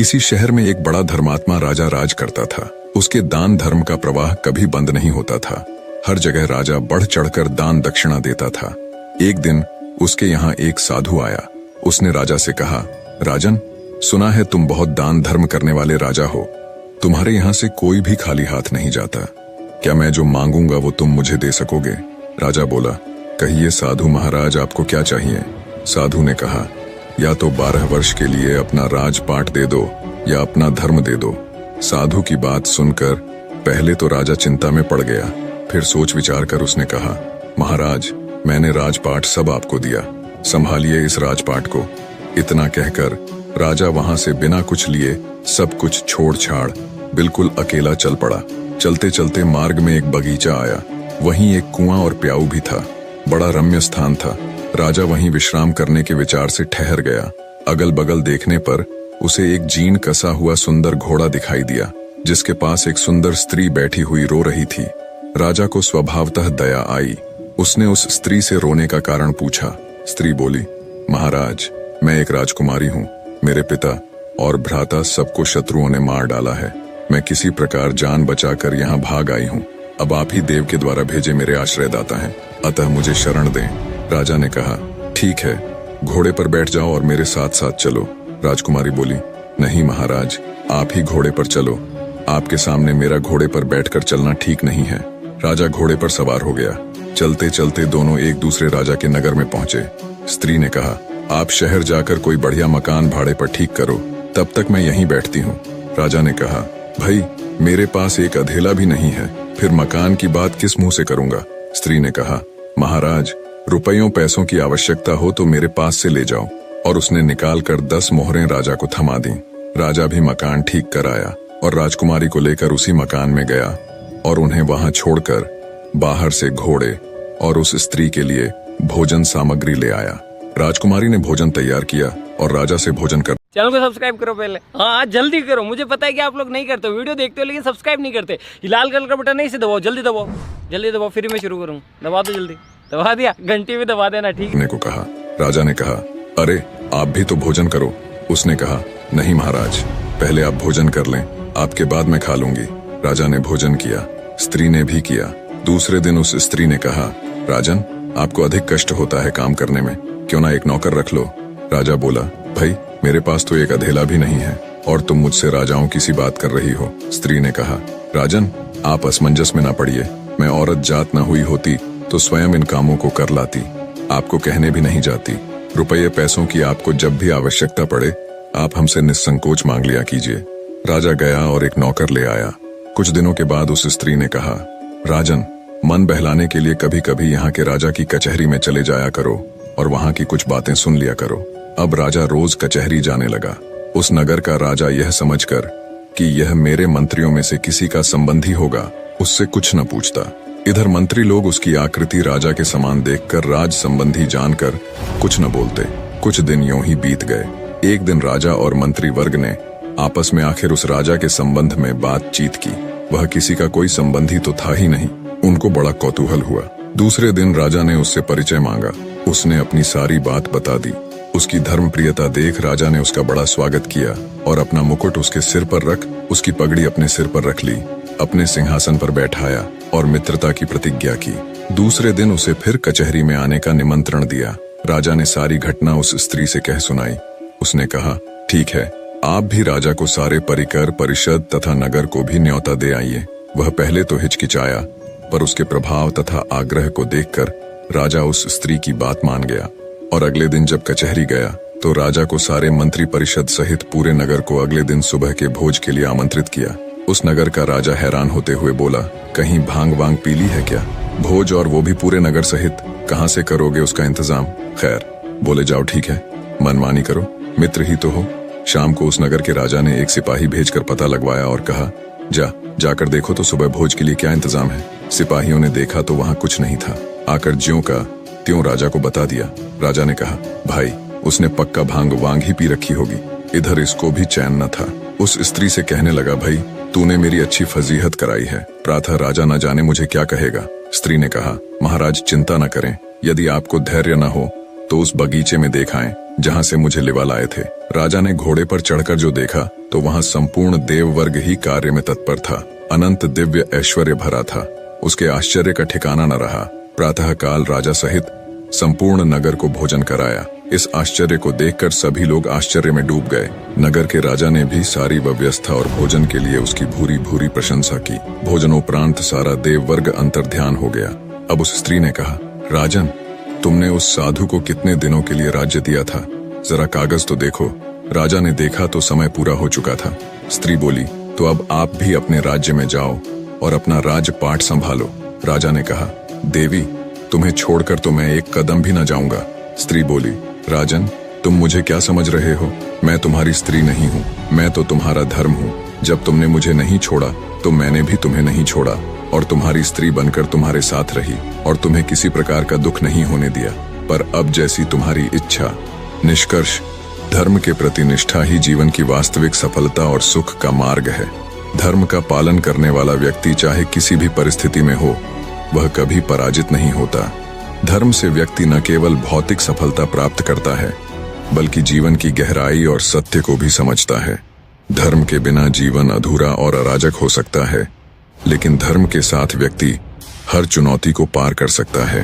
किसी शहर में एक बड़ा धर्मात्मा राजा राज करता था। उसके दान धर्म का प्रवाह कभी बंद नहीं होता था। हर जगह राजा बढ़ चढ़कर दान दक्षिणा देता था। एक दिन उसके यहाँ एक साधु आया। उसने राजा से कहा, राजन, सुना है तुम बहुत दान धर्म करने वाले राजा हो। तुम्हारे यहाँ से कोई भी खाली हाथ नहीं जाता। क्या मैं जो मांगूंगा वो तुम मुझे दे सकोगे? राजा बोला, कहिए साधु महाराज, आपको क्या चाहिए? साधु ने कहा, या तो 12 वर्ष के लिए अपना राजपाट दे दो या अपना धर्म दे दो। साधु की बात सुनकर पहले तो राजा चिंता में पड़ गया, फिर सोच विचार कर उसने कहा, महाराज, मैंने राजपाट सब आपको दिया, संभालिए इस राजपाट को। इतना कहकर राजा वहां से बिना कुछ लिए सब कुछ छोड़ छाड़ बिल्कुल अकेला चल पड़ा। चलते चलते मार्ग में एक बगीचा आया। वहीं एक कुआं और प्याऊ भी था। बड़ा रम्य स्थान था। राजा वहीं विश्राम करने के विचार से ठहर गया। अगल बगल देखने पर उसे एक जीर्ण कसा हुआ सुंदर घोड़ा दिखाई दिया, जिसके पास एक सुंदर स्त्री बैठी हुई रो रही थी। राजा को स्वभावतः दया आई। उसने उस स्त्री से रोने का कारण पूछा। स्त्री बोली, महाराज, मैं एक राजकुमारी हूँ। मेरे पिता और भ्राता सबको शत्रुओं ने मार डाला है। मैं किसी प्रकार जान बचाकर यहाँ भाग आई हूँ। अब आप ही देव के द्वारा भेजे मेरे आश्रयदाता हैं, अतः मुझे शरण दें। राजा ने कहा, ठीक है, घोड़े पर बैठ जाओ और मेरे साथ साथ चलो। राजकुमारी बोली, नहीं महाराज, आप ही घोड़े पर चलो। आपके सामने मेरा घोड़े पर बैठकर चलना ठीक नहीं है। राजा घोड़े पर सवार हो गया। चलते चलते दोनों एक दूसरे राजा के नगर में पहुंचे। स्त्री ने कहा, आप शहर जाकर कोई बढ़िया मकान भाड़े पर ठीक करो, तब तक मैं यहीं बैठती हूँ। राजा ने कहा, भाई, मेरे पास एक अधेला भी नहीं है, फिर मकान की बात किस मुंह से करूंगा? स्त्री ने कहा, महाराज, रुपयों पैसों की आवश्यकता हो तो मेरे पास से ले जाओ। और उसने निकाल कर 10 मोहरें राजा को थमा दी। राजा भी मकान ठीक कर आया और राजकुमारी को लेकर उसी मकान में गया और उन्हें वहां छोड़कर बाहर से घोड़े और उस स्त्री के लिए भोजन सामग्री ले आया। राजकुमारी ने भोजन तैयार किया और राजा से भोजन कर। चैनल को सब्सक्राइब करो पहले, हाँ जल्दी करो। मुझे पता है कि आप लोग नहीं करते हो, वीडियो देखते हो लेकिन सब्सक्राइब नहीं करते। ये लाल कलर का बटन नहीं, इसे दबाओ, जल्दी दबाओ, जल्दी दबाओ, फिर मैं शुरू करूँ। दबा दो जल्दी। दबा दिया, घंटी भी दबा देना, ठीक है? को कहा। राजा ने कहा, अरे आप भी तो भोजन करो। उसने कहा, नहीं महाराज, पहले आप भोजन कर लें, आपके बाद मैं खा लूंगी। राजा ने भोजन किया, स्त्री ने भी किया। दूसरे दिन उस स्त्री ने कहा, राजन, आपको अधिक कष्ट होता है काम करने में, क्यों ना एक नौकर रख लो? राजा बोला, भाई, मेरे पास तो एक अधेला भी नहीं है और तुम मुझसे राजाओं की सी बात कर रही हो। स्त्री ने कहा, राजन, आप असमंजस में ना पड़िए। मैं औरत जात ना हुई होती तो स्वयं इन कामों को कर लाती। आपको कहने भी नहीं जाती। रुपये पैसों की आपको जब भी आवश्यकता पड़े, आप हमसे निस्संकोच मांग लिया कीजिए। राजा गया और एक नौकर ले आया। कुछ दिनों के बाद उस स्त्री ने कहा, राजन, मन बहलाने के लिए कभी कभी यहाँ के राजा की कचहरी में चले जाया करो और वहाँ की कुछ बातें सुन लिया करो। अब राजा रोज कचहरी जाने लगा। उस नगर का राजा यह समझकर कि यह मेरे मंत्रियों में से किसी का संबंधी होगा, उससे कुछ न पूछता। इधर मंत्री लोग उसकी आकृति राजा के समान देखकर राज संबंधी जानकर कुछ न बोलते। कुछ दिन यूं ही बीत गए। एक दिन राजा और मंत्री वर्ग ने आपस में आखिर उस राजा के संबंध में बातचीत की। वह किसी का कोई संबंधी तो था ही नहीं। उनको बड़ा कौतूहल हुआ। दूसरे दिन राजा ने उससे परिचय मांगा। उसने अपनी सारी बात बता दी। उसकी धर्मप्रियता देख राजा ने उसका बड़ा स्वागत किया और अपना मुकुट उसके सिर पर रख, उसकी पगड़ी अपने सिर पर रख ली, अपने सिंहासन पर बैठाया और मित्रता की प्रतिज्ञा की। दूसरे दिन उसे फिर कचहरी में आने का निमंत्रण दिया। राजा ने सारी घटना उस स्त्री से कह सुनाई। उसने कहा, ठीक है, आप भी राजा को सारे परिकर, परिषद तथा नगर को भी न्योता दे आइए। वह पहले तो हिचकिचाया, पर उसके प्रभाव तथा आग्रह को देखकर राजा उस स्त्री की बात मान गया और अगले दिन जब कचहरी गया तो राजा को सारे मंत्री परिषद सहित पूरे नगर को अगले दिन सुबह के भोज के लिए आमंत्रित किया। उस नगर का राजा हैरान होते हुए बोला, कहीं भांग वांग पी ली है क्या? भोज और वो भी पूरे नगर सहित, कहाँ से करोगे उसका इंतजाम? खैर, बोले, जाओ ठीक है, मनमानी करो, मित्र ही तो हो। शाम को उस नगर के राजा ने एक सिपाही भेजकर पता लगवाया और कहा, जाकर देखो तो सुबह भोज के लिए क्या इंतजाम है। सिपाहियों ने देखा तो वहाँ कुछ नहीं था। आकर ज्यों का त्यों राजा को बता दिया। राजा ने कहा, भाई, उसने पक्का भांग वांग ही पी रखी होगी। इधर इसको भी चैन न था। उस स्त्री से कहने लगा, भाई, तूने मेरी अच्छी फजीहत कराई है, प्रातः राजा न जाने मुझे क्या कहेगा। स्त्री ने कहा, महाराज चिंता न करें, यदि आपको धैर्य न हो तो उस बगीचे में देखाएं जहां से मुझे लिवा लाए थे। राजा ने घोड़े पर चढ़कर जो देखा तो वहां संपूर्ण देव वर्ग ही कार्य में तत्पर था। अनंत दिव्य ऐश्वर्य भरा था। उसके आश्चर्य का ठिकाना न रहा। प्रातःकाल राजा सहित संपूर्ण नगर को भोजन कराया। इस आश्चर्य को देखकर सभी लोग आश्चर्य में डूब गए। नगर के राजा ने भी सारी व्यवस्था और भोजन के लिए उसकी भूरी भूरी प्रशंसा की। भोजनोपरांत सारा देव वर्ग अंतर्ध्यान हो गया। अब उस स्त्री ने कहा, राजन, तुमने उस साधु को कितने दिनों के लिए राज्य दिया था? जरा कागज तो देखो। राजा ने देखा तो समय पूरा हो चुका था। स्त्री बोली, तो अब आप भी अपने राज्य में जाओ और अपना राजपाट संभालो। राजा ने कहा, देवी, तुम्हें छोड़कर तो मैं एक कदम भी न जाऊंगा। स्त्री बोली, राजन, तुम मुझे क्या समझ रहे हो? मैं तुम्हारी स्त्री नहीं हूँ, मैं तो तुम्हारा धर्म हूँ। जब तुमने मुझे नहीं छोड़ा तो मैंने भी तुम्हें नहीं छोड़ा और तुम्हारी स्त्री बनकर तुम्हारे साथ रही और तुम्हें किसी प्रकार का दुख नहीं होने दिया। पर अब जैसी तुम्हारी इच्छा। निष्कर्ष, धर्म के प्रति निष्ठा ही जीवन की वास्तविक सफलता और सुख का मार्ग है। धर्म का पालन करने वाला व्यक्ति चाहे किसी भी परिस्थिति में हो, वह कभी पराजित नहीं होता। धर्म से व्यक्ति न केवल भौतिक सफलता प्राप्त करता है, बल्कि जीवन की गहराई और सत्य को भी समझता है। धर्म के बिना जीवन अधूरा और अराजक हो सकता है, लेकिन धर्म के साथ व्यक्ति हर चुनौती को पार कर सकता है।